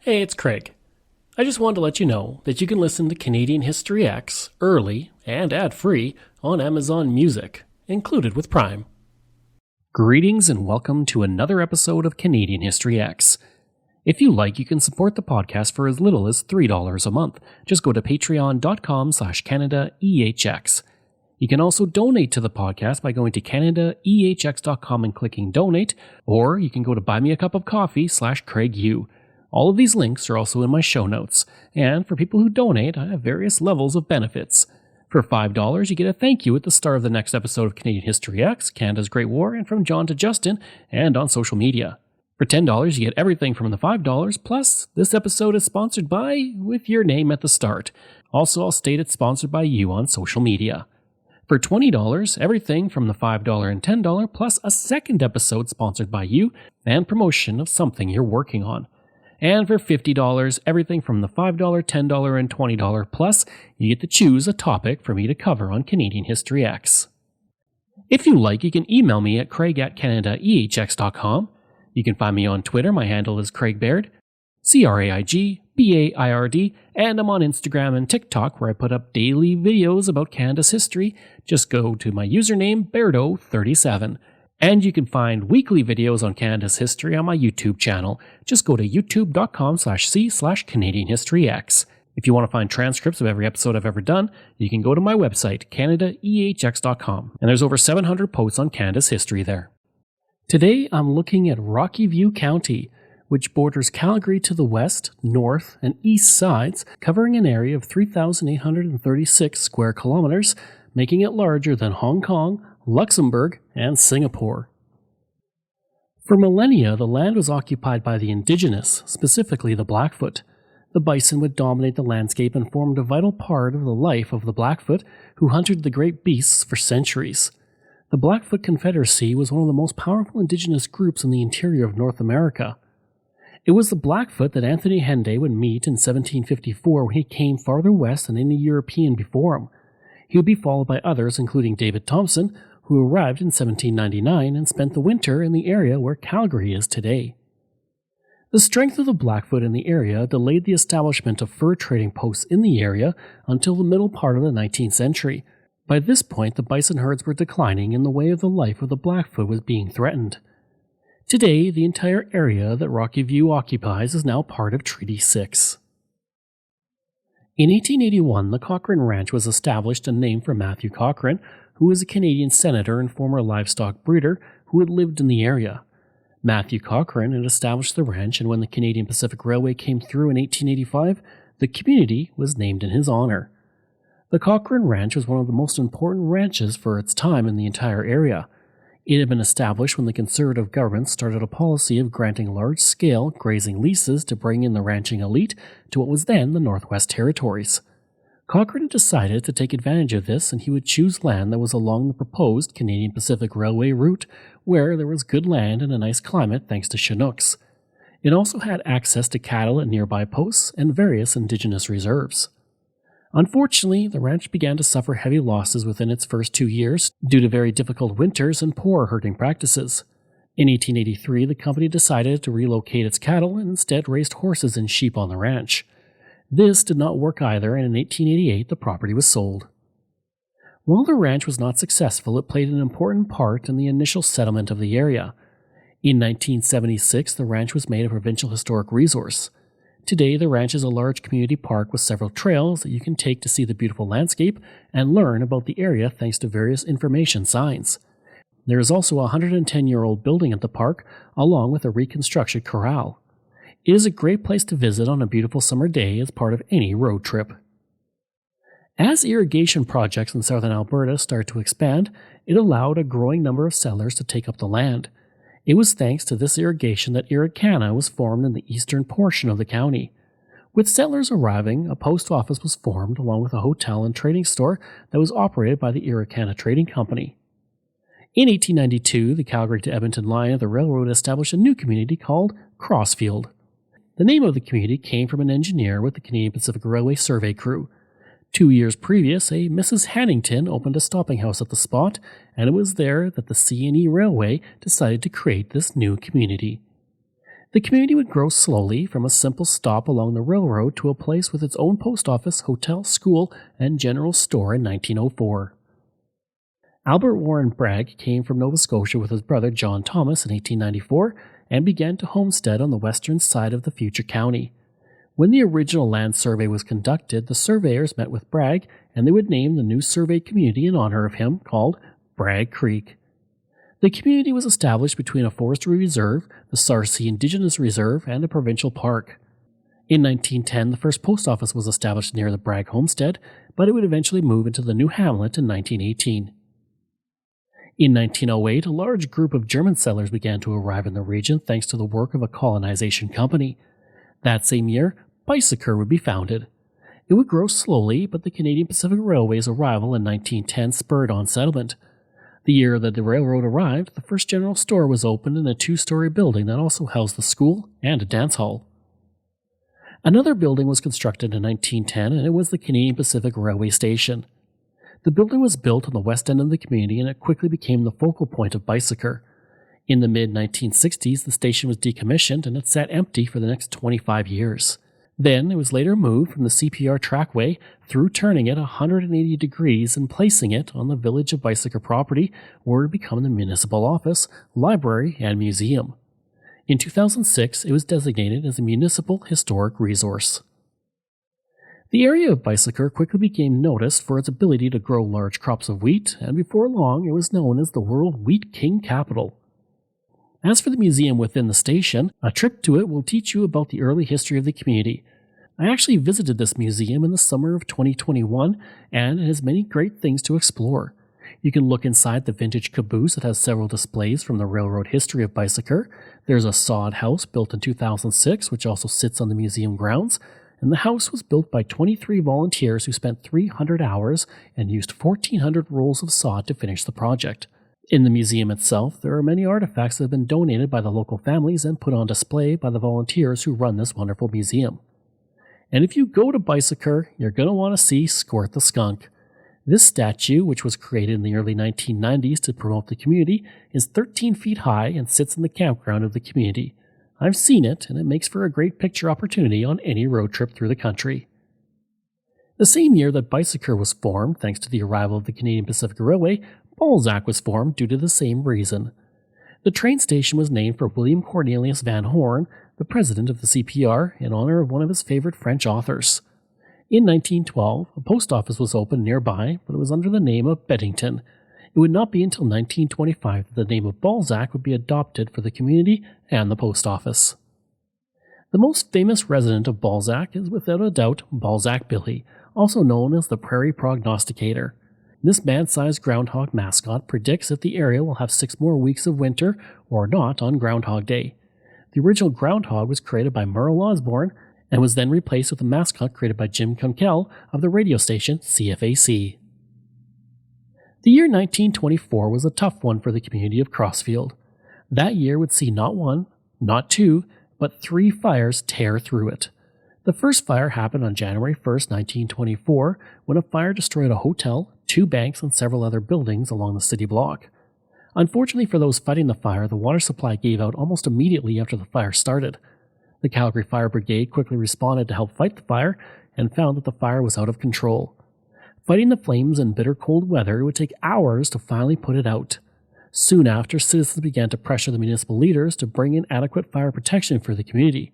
Hey, it's Craig. I just wanted to let you know that you can listen to Canadian History X early and ad-free on Amazon Music, included with Prime. Greetings and welcome to another episode of Canadian History X. If you like, you can support the podcast for as little as $3 a month. Just go to patreon.com/CanadaEHX. You can also donate to the podcast by going to CanadaEHX.com and clicking donate, or you can go to buymeacupofcoffee/CraigU. All of these links are also in my show notes, and for people who donate, I have various levels of benefits. For $5, you get a thank you at the start of the next episode of Canadian History X, Canada's Great War, and from John to Justin, and on social media. For $10, you get everything from the $5, plus this episode is sponsored by, with your name at the start. Also, I'll state it's sponsored by you on social media. For $20, everything from the $5 and $10, plus a second episode sponsored by you, and promotion of something you're working on. And for $50, everything from the $5, $10, and $20 plus, you get to choose a topic for me to cover on Canadian History X. If you like, you can email me at craig@canadaehx.com. You can find me on Twitter. My handle is Craig Baird, CraigBaird, and I'm on Instagram and TikTok where I put up daily videos about Canada's history. Just go to my username, Bairdo37. And you can find weekly videos on Canada's history on my YouTube channel. Just go to youtube.com/c/CanadianHistoryX. If you want to find transcripts of every episode I've ever done, you can go to my website, CanadaEHX.com. And there's over 700 posts on Canada's history there. Today I'm looking at Rocky View County, which borders Calgary to the west, north, and east sides, covering an area of 3,836 square kilometers, making it larger than Hong Kong, Luxembourg, and Singapore. For millennia, the land was occupied by the indigenous, specifically the Blackfoot. The bison would dominate the landscape and formed a vital part of the life of the Blackfoot, who hunted the great beasts for centuries. The Blackfoot Confederacy was one of the most powerful indigenous groups in the interior of North America. It was the Blackfoot that Anthony Henday would meet in 1754 when he came farther west than any European before him. He would be followed by others, including David Thompson, who arrived in 1799 and spent the winter in the area where Calgary is today. The strength of the Blackfoot in the area delayed the establishment of fur trading posts in the area until the middle part of the 19th century. By this point, the bison herds were declining and the way of the life of the Blackfoot was being threatened. Today, the entire area that Rocky View occupies is now part of Treaty 6. In 1881, the Cochrane Ranch was established and named for Matthew Cochrane, who was a Canadian senator and former livestock breeder who had lived in the area. Matthew Cochrane had established the ranch, and when the Canadian Pacific Railway came through in 1885, the community was named in his honor. The Cochrane Ranch was one of the most important ranches for its time in the entire area. It had been established when the Conservative government started a policy of granting large-scale grazing leases to bring in the ranching elite to what was then the Northwest Territories. Cochrane decided to take advantage of this, and he would choose land that was along the proposed Canadian Pacific Railway route, where there was good land and a nice climate thanks to Chinooks. It also had access to cattle at nearby posts and various indigenous reserves. Unfortunately, the ranch began to suffer heavy losses within its first 2 years due to very difficult winters and poor herding practices. In 1883, the company decided to relocate its cattle and instead raised horses and sheep on the ranch. This did not work either, and in 1888 the property was sold. While the ranch was not successful, it played an important part in the initial settlement of the area. In 1976, the ranch was made a provincial historic resource. Today, the ranch is a large community park with several trails that you can take to see the beautiful landscape and learn about the area thanks to various information signs. There is also a 110-year-old building at the park, along with a reconstructed corral. It is a great place to visit on a beautiful summer day as part of any road trip. As irrigation projects in southern Alberta started to expand, it allowed a growing number of settlers to take up the land. It was thanks to this irrigation that Irricana was formed in the eastern portion of the county. With settlers arriving, a post office was formed along with a hotel and trading store that was operated by the Irricana Trading Company. In 1892, the Calgary to Edmonton line of the railroad established a new community called Crossfield. The name of the community came from an engineer with the Canadian Pacific Railway survey crew. 2 years previous, a Mrs. Hannington opened a stopping house at the spot, and it was there that the C&E Railway decided to create this new community. The community would grow slowly from a simple stop along the railroad to a place with its own post office, hotel, school, and general store in 1904. Albert Warren Bragg came from Nova Scotia with his brother John Thomas in 1894 and began to homestead on the western side of the future county. When the original land survey was conducted, the surveyors met with Bragg and they would name the new surveyed community in honor of him, called Bragg Creek. The community was established between a forestry reserve, the Sarcee Indigenous Reserve, and a provincial park. In 1910, the first post office was established near the Bragg homestead, but it would eventually move into the new hamlet in 1918. In 1908, a large group of German settlers began to arrive in the region thanks to the work of a colonization company. That same year, Bicycle would be founded. It would grow slowly, but the Canadian Pacific Railway's arrival in 1910 spurred on settlement. The year that the railroad arrived, the first general store was opened in a 2-story building that also housed the school and a dance hall. Another building was constructed in 1910, and it was the Canadian Pacific Railway Station. The building was built on the west end of the community, and it quickly became the focal point of Bicycle. In the mid-1960s, the station was decommissioned, and it sat empty for the next 25 years. Then, it was later moved from the CPR trackway through turning it 180 degrees and placing it on the Village of Bicycle property, where it would become the municipal office, library, and museum. In 2006, it was designated as a municipal historic resource. The area of Bicycle quickly became noticed for its ability to grow large crops of wheat, and before long it was known as the World Wheat King Capital. As for the museum within the station, a trip to it will teach you about the early history of the community. I actually visited this museum in the summer of 2021, and it has many great things to explore. You can look inside the vintage caboose that has several displays from the railroad history of Bicycle. There's a sod house built in 2006, which also sits on the museum grounds, and the house was built by 23 volunteers who spent 300 hours and used 1,400 rolls of sod to finish the project. In the museum itself, there are many artifacts that have been donated by the local families and put on display by the volunteers who run this wonderful museum. And if you go to Bicycle, you're going to want to see Squirt the Skunk. This statue, which was created in the early 1990s to promote the community, is 13 feet high and sits in the campground of the community. I've seen it, and it makes for a great picture opportunity on any road trip through the country. The same year that Bicycle was formed, thanks to the arrival of the Canadian Pacific Railway, Balzac was formed due to the same reason. The train station was named for William Cornelius Van Horn, the president of the CPR, in honor of one of his favorite French authors. In 1912, a post office was opened nearby, but it was under the name of Beddington. It would not be until 1925 that the name of Balzac would be adopted for the community and the post office. The most famous resident of Balzac is without a doubt Balzac Billy, also known as the Prairie Prognosticator. This man-sized groundhog mascot predicts that the area will have 6 more weeks of winter or not on Groundhog Day. The original groundhog was created by Merle Osborne and was then replaced with a mascot created by Jim Kunkel of the radio station CFAC. The year 1924 was a tough one for the community of Crossfield. That year would see not 1, not 2, but 3 fires tear through it. The first fire happened on January 1, 1924, when a fire destroyed a hotel, 2 banks, and several other buildings along the city block. Unfortunately for those fighting the fire, the water supply gave out almost immediately after the fire started. The Calgary Fire Brigade quickly responded to help fight the fire and found that the fire was out of control. Fighting the flames in bitter cold weather, it would take hours to finally put it out. Soon after, citizens began to pressure the municipal leaders to bring in adequate fire protection for the community.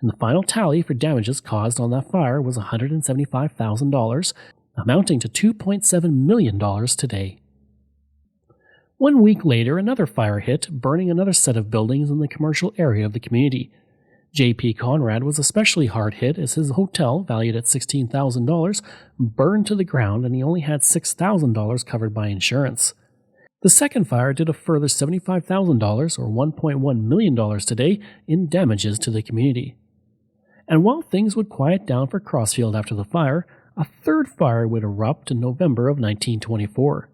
And the final tally for damages caused on that fire was $175,000, amounting to $2.7 million today. 1 week later, another fire hit, burning another set of buildings in the commercial area of the community. J.P. Conrad was especially hard hit as his hotel, valued at $16,000, burned to the ground and he only had $6,000 covered by insurance. The second fire did a further $75,000 or $1.1 million today in damages to the community. And while things would quiet down for Crossfield after the fire, a third fire would erupt in November of 1924.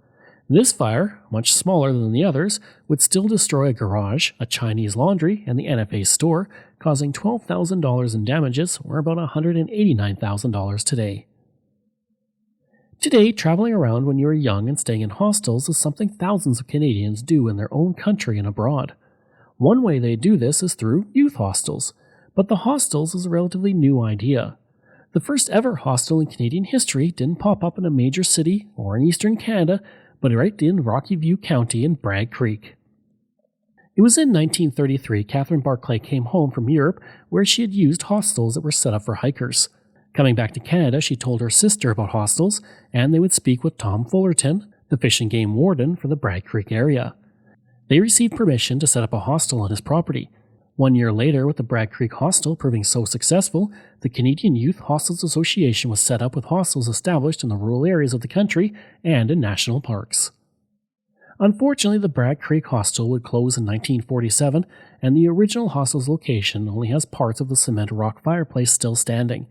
This fire, much smaller than the others, would still destroy a garage, a Chinese laundry, and the NFA store, causing $12,000 in damages, or about $189,000 today. Today, traveling around when you are young and staying in hostels is something thousands of Canadians do in their own country and abroad. One way they do this is through youth hostels, but the hostels is a relatively new idea. The first ever hostel in Canadian history didn't pop up in a major city or in eastern Canada, but right in Rocky View County in Bragg Creek. It was in 1933 Catherine Barclay came home from Europe where she had used hostels that were set up for hikers. Coming back to Canada, she told her sister about hostels, and they would speak with Tom Fullerton, the fish and game warden for the Bragg Creek area. They received permission to set up a hostel on his property. 1 year later, with the Bragg Creek Hostel proving so successful, the Canadian Youth Hostels Association was set up with hostels established in the rural areas of the country and in national parks. Unfortunately, the Bragg Creek Hostel would close in 1947, and the original hostel's location only has parts of the cement rock fireplace still standing.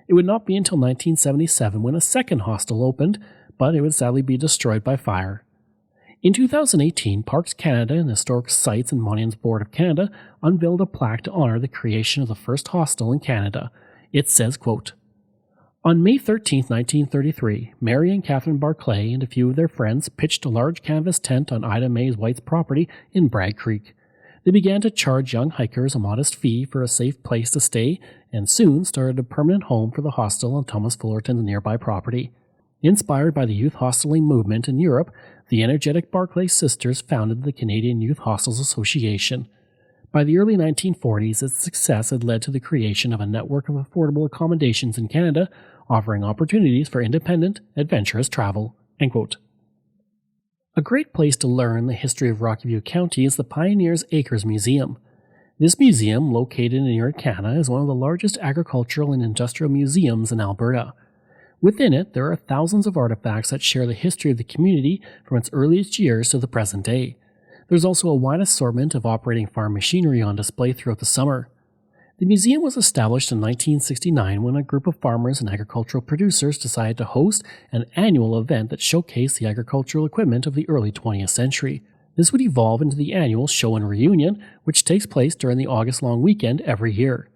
It would not be until 1977 when a second hostel opened, but it would sadly be destroyed by fire. In 2018, Parks Canada and the Historic Sites and Monuments Board of Canada unveiled a plaque to honour the creation of the first hostel in Canada. It says, quote, "On May 13, 1933, Mary and Catherine Barclay and a few of their friends pitched a large canvas tent on Ida Mae White's property in Bragg Creek. They began to charge young hikers a modest fee for a safe place to stay and soon started a permanent home for the hostel on Thomas Fullerton's nearby property. Inspired by the youth hosteling movement in Europe, the energetic Barclay sisters founded the Canadian Youth Hostels Association. By the early 1940s, its success had led to the creation of a network of affordable accommodations in Canada, offering opportunities for independent, adventurous travel." End quote. A great place to learn the history of Rocky View County is the Pioneers Acres Museum. This museum, located in Erie, is one of the largest agricultural and industrial museums in Alberta. Within it, there are thousands of artifacts that share the history of the community from its earliest years to the present day. There's also a wide assortment of operating farm machinery on display throughout the summer. The museum was established in 1969 when a group of farmers and agricultural producers decided to host an annual event that showcased the agricultural equipment of the early 20th century. This would evolve into the annual Show and Reunion, which takes place during the August long weekend every year.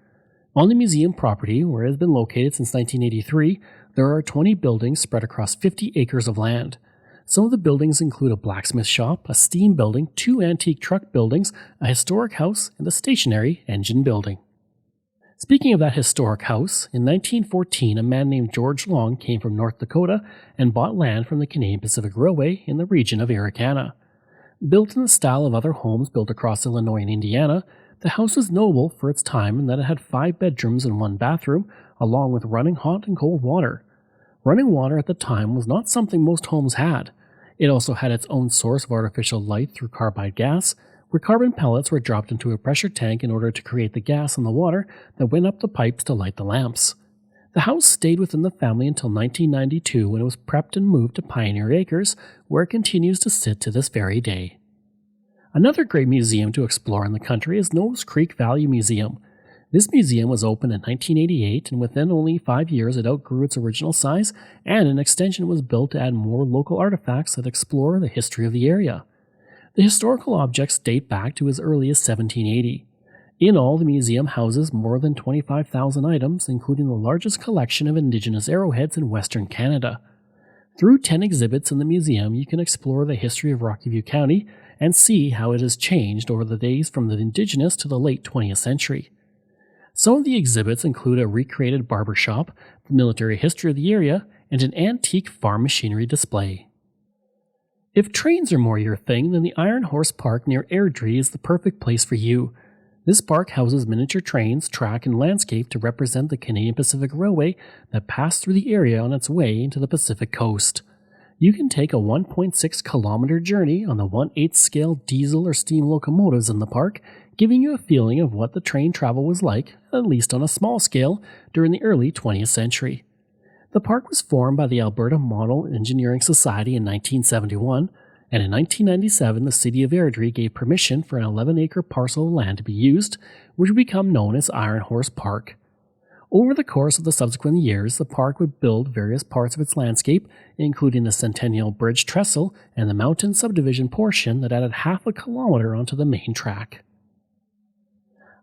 On the museum property, where it has been located since 1983, there are 20 buildings spread across 50 acres of land. Some of the buildings include a blacksmith shop, a steam building, 2 antique truck buildings, a historic house, and a stationary engine building. Speaking of that historic house, in 1914 a man named George Long came from North Dakota and bought land from the Canadian Pacific Railway in the region of Erie. Built in the style of other homes built across Illinois and Indiana, the house was notable for its time in that it had 5 bedrooms and 1 bathroom, along with running hot and cold water. Running water at the time was not something most homes had. It also had its own source of artificial light through carbide gas, where carbon pellets were dropped into a pressure tank in order to create the gas in the water that went up the pipes to light the lamps. The house stayed within the family until 1992 when it was prepped and moved to Pioneer Acres, where it continues to sit to this very day. Another great museum to explore in the country is Nose Creek Valley Museum. This museum was opened in 1988, and within only 5 years it outgrew its original size, and an extension was built to add more local artifacts that explore the history of the area. The historical objects date back to as early as 1780. In all, the museum houses more than 25,000 items, including the largest collection of Indigenous arrowheads in Western Canada. Through 10 exhibits in the museum, you can explore the history of Rocky View County and see how it has changed over the days from the Indigenous to the late 20th century. Some of the exhibits include a recreated barber shop, the military history of the area, and an antique farm machinery display. If trains are more your thing, then the Iron Horse Park near Airdrie is the perfect place for you. This park houses miniature trains, track, and landscape to represent the Canadian Pacific Railway that passed through the area on its way into the Pacific Coast. You can take a 1.6 kilometer journey on the 1/8 scale diesel or steam locomotives in the park, giving you a feeling of what the train travel was like, at least on a small scale, during the early 20th century. The park was formed by the Alberta Model Engineering Society in 1971, and in 1997 the city of Airdrie gave permission for an 11-acre parcel of land to be used, which would become known as Iron Horse Park. Over the course of the subsequent years, the park would build various parts of its landscape, including the Centennial Bridge trestle and the mountain subdivision portion that added half a kilometer onto the main track.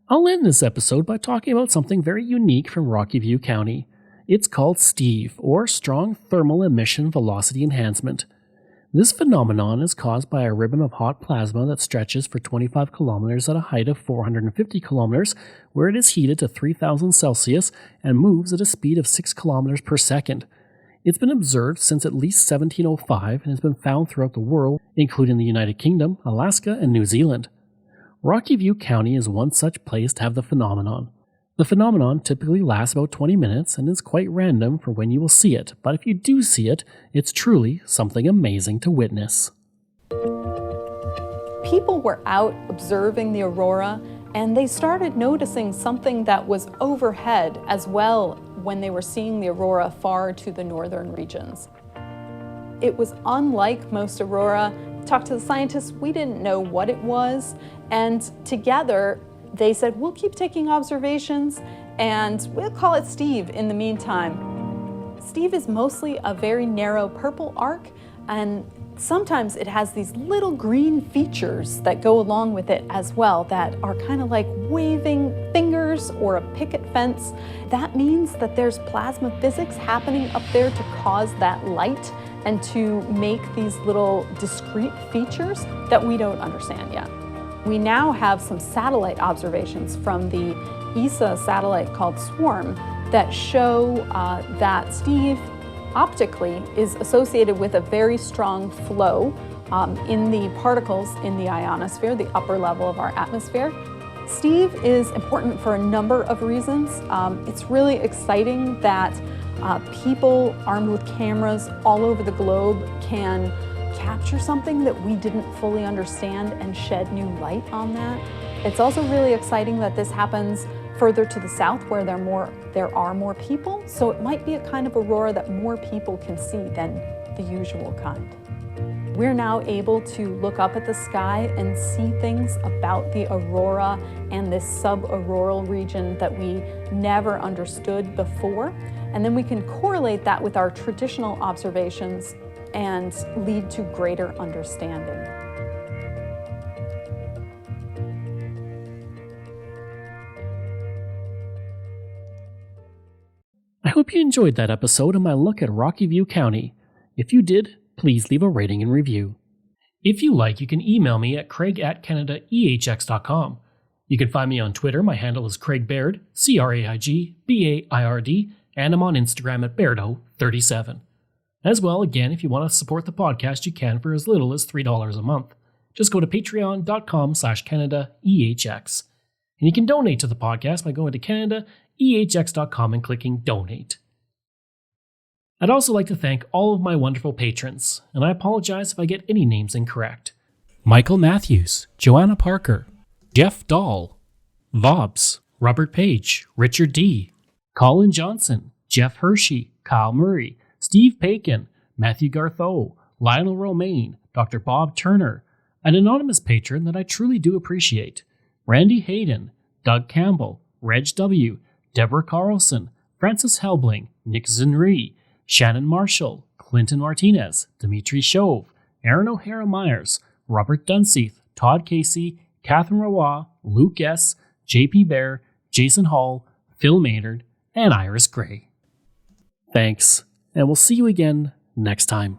I'll end this episode by talking about something very unique from Rocky View County. It's called STEVE, or Strong Thermal Emission Velocity Enhancement. This phenomenon is caused by a ribbon of hot plasma that stretches for 25 kilometers at a height of 450 kilometers, where it is heated to 3000 Celsius and moves at a speed of 6 kilometers per second. It's been observed since at least 1705 and has been found throughout the world, including the United Kingdom, Alaska, and New Zealand. Rocky View County is one such place to have the phenomenon. The phenomenon typically lasts about 20 minutes and is quite random for when you will see it, but if you do see it, it's truly something amazing to witness. People were out observing the aurora, and they started noticing something that was overhead as well when they were seeing the aurora far to the northern regions. It was unlike most aurora. Talked to the scientists, we didn't know what it was, and together they said, we'll keep taking observations and we'll call it Steve in the meantime. Steve is mostly a very narrow purple arc, and sometimes it has these little green features that go along with it as well that are kind of like waving fingers or a picket fence. That means that there's plasma physics happening up there to cause that light and to make these little discrete features that we don't understand yet. We now have some satellite observations from the ESA satellite called SWARM that show that Steve optically is associated with a very strong flow in the particles in the ionosphere, the upper level of our atmosphere. Steve is important for a number of reasons. It's really exciting that people armed with cameras all over the globe can capture something that we didn't fully understand and shed new light on that. It's also really exciting that this happens further to the south where there are more people, so it might be a kind of aurora that more people can see than the usual kind. We're now able to look up at the sky and see things about the aurora and this subauroral region that we never understood before, and then we can correlate that with our traditional observations and lead to greater understanding. I hope you enjoyed that episode of my look at Rocky View County. If you did, please leave a rating and review. If you like, you can email me at craig@canadaehx.com. You can find me on Twitter. My handle is Craig Baird, CraigBaird, and I'm on Instagram at Bairdo37. As well, again, if you want to support the podcast, you can for as little as $3 a month. Just go to patreon.com/CanadaEHX. And you can donate to the podcast by going to CanadaEHX.com and clicking Donate. I'd also like to thank all of my wonderful patrons, and I apologize if I get any names incorrect. Michael Matthews, Joanna Parker, Jeff Dahl, Vobs, Robert Page, Richard D., Colin Johnson, Jeff Hershey, Kyle Murray, Steve Pakin, Matthew Gartho, Lionel Romaine, Dr. Bob Turner, an anonymous patron that I truly do appreciate, Randy Hayden, Doug Campbell, Reg W., Deborah Carlson, Francis Helbling, Nick Zinri, Shannon Marshall, Clinton Martinez, Dimitri Shove, Aaron O'Hara Myers, Robert Dunseith, Todd Casey, Catherine Rawa, Luke S., JP Bear, Jason Hall, Phil Maynard, and Iris Gray. Thanks, and we'll see you again next time.